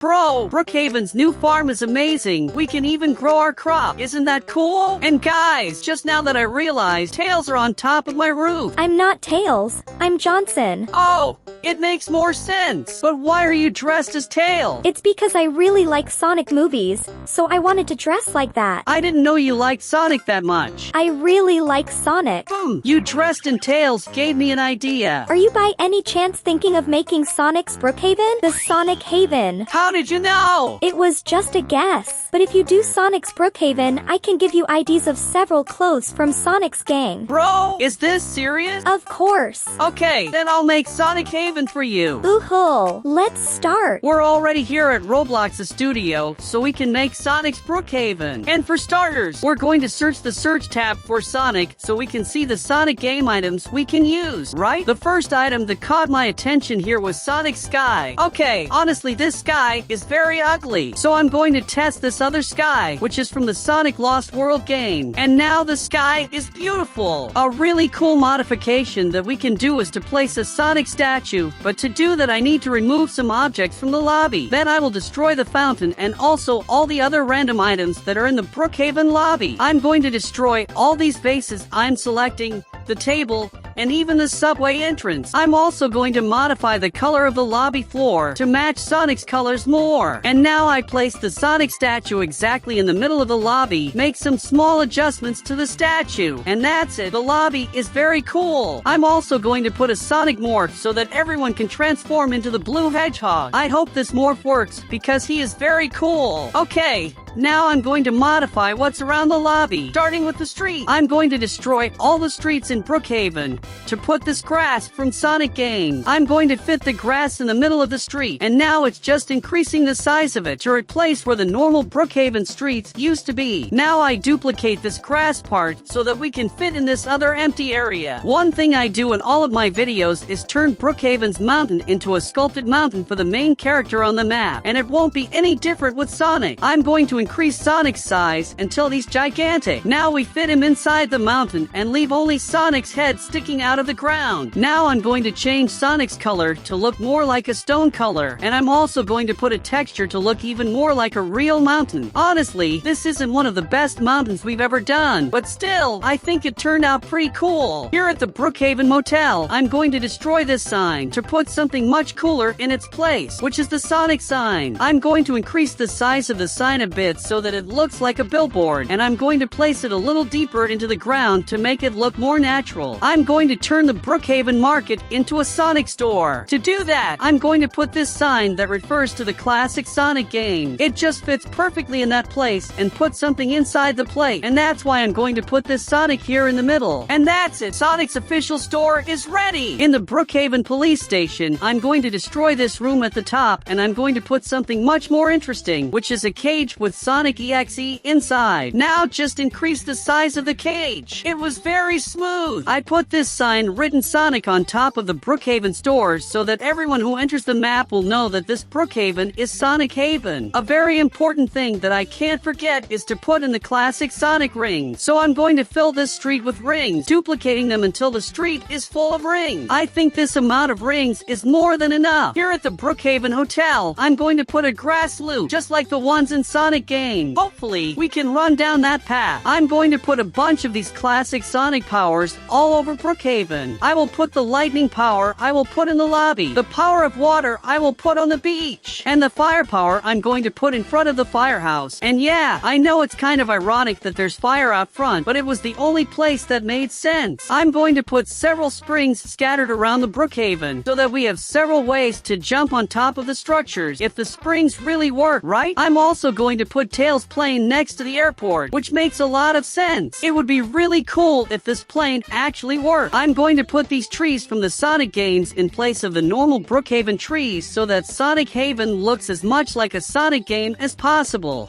Bro, Brookhaven's new farm is amazing. We can even grow our crop. Isn't that cool? And guys, just now that I realized tails are on top of my roof. I'm not Tails. I'm Johnson. Oh, it makes more sense. But why are you dressed as Tails? It's because I really like Sonic movies, so I wanted to dress like that. I didn't know you liked Sonic that much. I really like Sonic. You dressed in Tails gave me an idea. Are you by any chance thinking of making Sonic's Brookhaven? The Sonic Haven. How did you know? It was just a guess. But if you do Sonic's Brookhaven, I can give you IDs of several clothes from Sonic's gang. Bro, is this serious? Of course. Okay, then I'll make Sonic Haven for you. Ooh, let's start. We're already here at Roblox's studio, so we can make Sonic's Brookhaven. And for starters, we're going to search the search tab for Sonic so we can see the Sonic game items we can use, right? The first item that caught my attention here was Sonic Sky. Okay, honestly, this sky is very ugly, so I'm going to test this other sky, which is from the Sonic Lost World game. And now the sky is beautiful. A really cool modification that we can do is to place a Sonic statue, but to do that I need to remove some objects from the lobby. Then I will destroy the fountain and also all the other random items that are in the Brookhaven lobby. I'm going to destroy all these vases I'm selecting, the table, and even the subway entrance. I'm also going to modify the color of the lobby floor to match Sonic's colors more. And now I place the Sonic statue exactly in the middle of the lobby, make some small adjustments to the statue, and that's it. The lobby is very cool. I'm also going to put a Sonic morph so that everyone can transform into the blue hedgehog. I hope this morph works because he is very cool. Okay, now I'm going to modify what's around the lobby. Starting with the street, I'm going to destroy all the streets in Brookhaven to put this grass from Sonic game. I'm going to fit the grass in the middle of the street, and now it's just increasing the size of it to replace where the normal Brookhaven streets used to be. Now I duplicate this grass part so that we can fit in this other empty area. One thing I do in all of my videos is turn Brookhaven's mountain into a sculpted mountain for the main character on the map, and it won't be any different with Sonic. I'm going to increase Sonic's size until he's gigantic. Now we fit him inside the mountain and leave only Sonic's head sticking out of the ground. Now I'm going to change Sonic's color to look more like a stone color, and I'm also going to put a texture to look even more like a real mountain. Honestly, this isn't one of the best mountains we've ever done, but still, I think it turned out pretty cool. Here at the Brookhaven Motel, I'm going to destroy this sign to put something much cooler in its place, which is the Sonic sign. I'm going to increase the size of the sign a bit so that it looks like a billboard, and I'm going to place it a little deeper into the ground to make it look more natural. I'm going to turn the Brookhaven Market into a Sonic store. To do that, I'm going to put this sign that refers to the classic Sonic game. It just fits perfectly in that place and put something inside the plate, and that's why I'm going to put this Sonic here in the middle. And that's it. Sonic's official store is ready. In the Brookhaven police station, I'm going to destroy this room at the top, and I'm going to put something much more interesting, which is a cage with Sonic EXE inside. Now just increase the size of the cage. It was very smooth. I put this sign written Sonic on top of the Brookhaven stores so that everyone who enters the map will know that this Brookhaven is Sonic Haven. A very important thing that I can't forget is to put in the classic Sonic rings. So I'm going to fill this street with rings, duplicating them until the street is full of rings. I think this amount of rings is more than enough. Here at the Brookhaven Hotel, I'm going to put a grass loop just like the ones in Sonic game. Hopefully, we can run down that path. I'm going to put a bunch of these classic Sonic powers all over Brookhaven. I will put the lightning power I will put in the lobby. The power of water I will put on the beach. And the firepower I'm going to put in front of the firehouse. And yeah, I know it's kind of ironic that there's fire out front, but it was the only place that made sense. I'm going to put several springs scattered around the Brookhaven so that we have several ways to jump on top of the structures if the springs really work, right? I'm also going to put Tails' plane next to the airport, which makes a lot of sense. It would be really cool if this plane actually worked. I'm going to put these trees from the Sonic games in place of the normal Brookhaven trees so that Sonic Haven looks as much like a Sonic game as possible.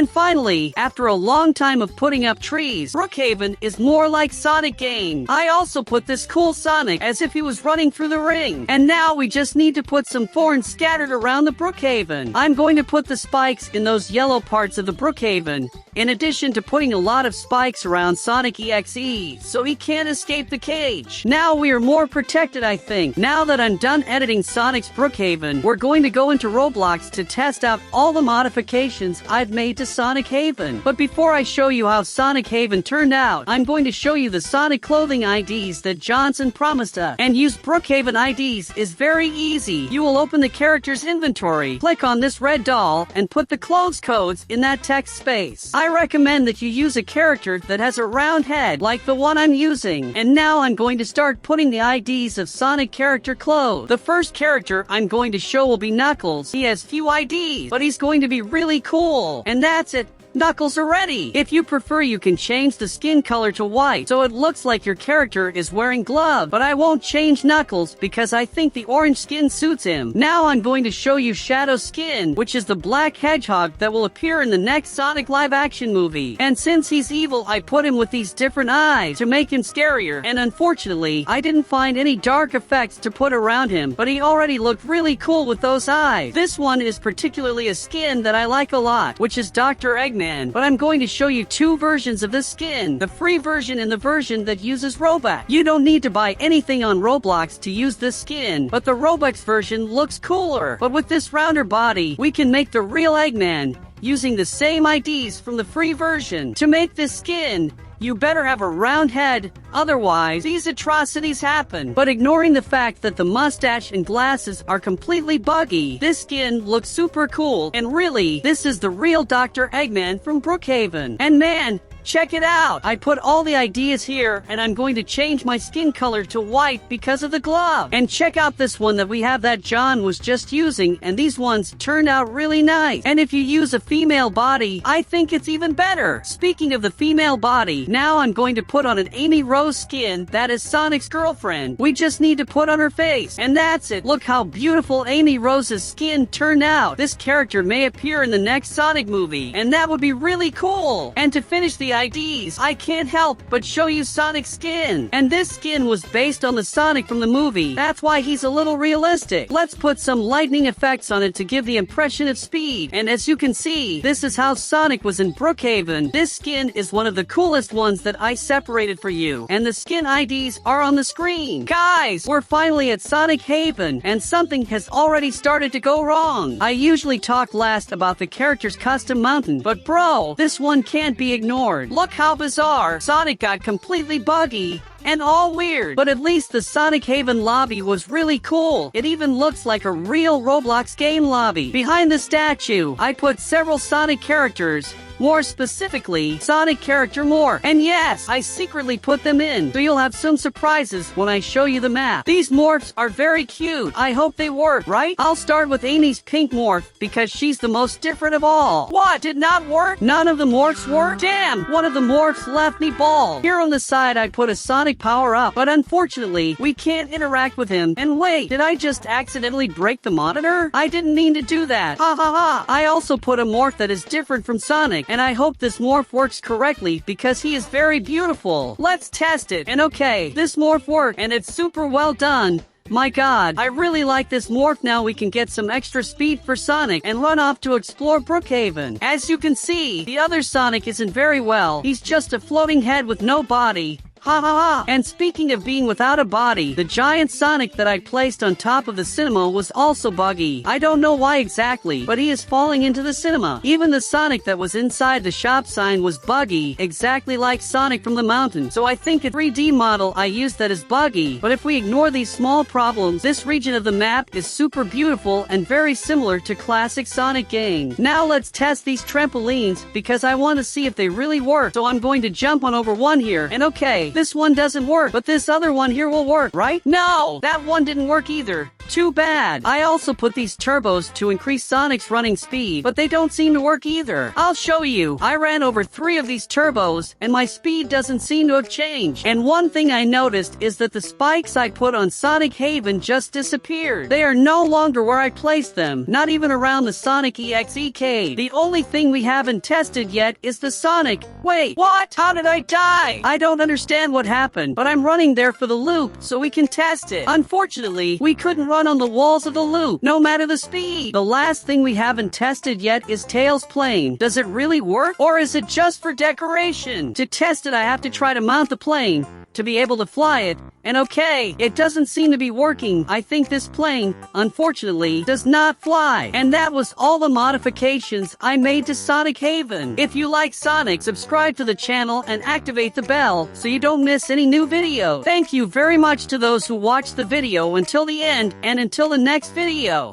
And finally, after a long time of putting up trees, Brookhaven is more like Sonic game. I also put this cool Sonic as if he was running through the ring. And now we just need to put some thorns scattered around the Brookhaven. I'm going to put the spikes in those yellow parts of the Brookhaven, in addition to putting a lot of spikes around Sonic EXE, so he can't escape the cage. Now we are more protected, I think. Now that I'm done editing Sonic's Brookhaven, we're going to go into Roblox to test out all the modifications I've made to SONICHAVEN. But before I show you how SONICHAVEN turned out, I'm going to show you the Sonic clothing IDs that Johnson promised us. And use Brookhaven IDs is very easy. You will open the character's inventory, click on this red doll, and put the clothes codes in that text space. I recommend that you use a character that has a round head like the one I'm using. And now I'm going to start putting the IDs of Sonic character clothes. The first character I'm going to show will be Knuckles. He has few IDs, but he's going to be really cool. And that's it. Knuckles are ready. If you prefer, you can change the skin color to white so it looks like your character is wearing gloves, but I won't change Knuckles because I think the orange skin suits him. Now I'm going to show you Shadow Skin, which is the black hedgehog that will appear in the next Sonic live-action movie. And since he's evil, I put him with these different eyes to make him scarier. And unfortunately, I didn't find any dark effects to put around him, but he already looked really cool with those eyes. This one is particularly a skin that I like a lot, which is Dr. Eggman. But I'm going to show you two versions of this skin, the free version and the version that uses Robux. You don't need to buy anything on Roblox to use this skin, but the Robux version looks cooler. But with this rounder body, we can make the real Eggman using the same IDs from the free version. To make this skin, you better have a round head, otherwise these atrocities happen. But ignoring the fact that the mustache and glasses are completely buggy, this skin looks super cool, and really, this is the real Dr. Eggman from Brookhaven. And man, check it out! I put all the ideas here, and I'm going to change my skin color to white because of the glove. And check out this one that we have that John was just using, and these ones turned out really nice. And if you use a female body, I think it's even better. Speaking of the female body, now I'm going to put on an Amy Rose skin that is Sonic's girlfriend. We just need to put on her face, and that's it. Look how beautiful Amy Rose's skin turned out. This character may appear in the next Sonic movie, and that would be really cool. And to finish the IDs, I can't help but show you Sonic's skin. And this skin was based on the Sonic from the movie. That's why he's a little realistic. Let's put some lightning effects on it to give the impression of speed. And as you can see, this is how Sonic was in Brookhaven. This skin is one of the coolest ones that I separated for you. And the skin IDs are on the screen. Guys, we're finally at SONICHAVEN, and something has already started to go wrong. I usually talk last about the character's custom mountain, but bro, this one can't be ignored. Look how bizarre. Sonic got completely buggy and all weird. But at least the SONICHAVEN lobby was really cool. It even looks like a real Roblox game lobby. Behind the statue, I put several Sonic characters. More specifically, Sonic Character Morph. And yes, I secretly put them in, so you'll have some surprises when I show you the map. These morphs are very cute. I hope they work, right? I'll start with Amy's pink morph, because she's the most different of all. What? Did not work? None of the morphs work? Damn! One of the morphs left me bald. Here on the side, I put a Sonic power-up, but unfortunately, we can't interact with him. And wait, did I just accidentally break the monitor? I didn't mean to do that. Ha ha ha! I also put a morph that is different from Sonic, and I hope this morph works correctly because he is very beautiful. Let's test it. And okay, this morph worked, and it's super well done. My god, I really like this morph. Now we can get some extra speed for Sonic and run off to explore Brookhaven. As you can see, the other Sonic isn't very well. He's just a floating head with no body. Ha ha ha! And speaking of being without a body, the giant Sonic that I placed on top of the cinema was also buggy. I don't know why exactly, but he is falling into the cinema. Even the Sonic that was inside the shop sign was buggy, exactly like Sonic from the mountain. So I think a 3D model I used that is buggy. But if we ignore these small problems, this region of the map is super beautiful and very similar to classic Sonic games. Now let's test these trampolines because I want to see if they really work. So I'm going to jump on over one here, and okay, this one doesn't work, but this other one here will work, right? No, that one didn't work either. too bad. I also put these turbos to increase Sonic's running speed, but they don't seem to work either. I'll show you. I ran over 3 of these turbos, and my speed doesn't seem to have changed. And one thing I noticed is that the spikes I put on SONICHAVEN just disappeared. They are no longer where I placed them, not even around the Sonic 𝐂𝐥𝐤𝐜. The only thing we haven't tested yet is the Sonic. Wait, what? How did I die? I don't understand what happened, but I'm running there for the loop so we can test it. Unfortunately, we couldn't run on the walls of the loop, no matter the speed. The last thing we haven't tested yet is Tails' plane. Does it really work, or is it just for decoration? To test it, I have to try to mount the plane to be able to fly it, and okay, it doesn't seem to be working. I think this plane, unfortunately, does not fly. And that was all the modifications I made to SONICHAVEN. If you like Sonic, subscribe to the channel and activate the bell so you don't miss any new video. Thank you very much to those who watched the video until the end, and until the next video.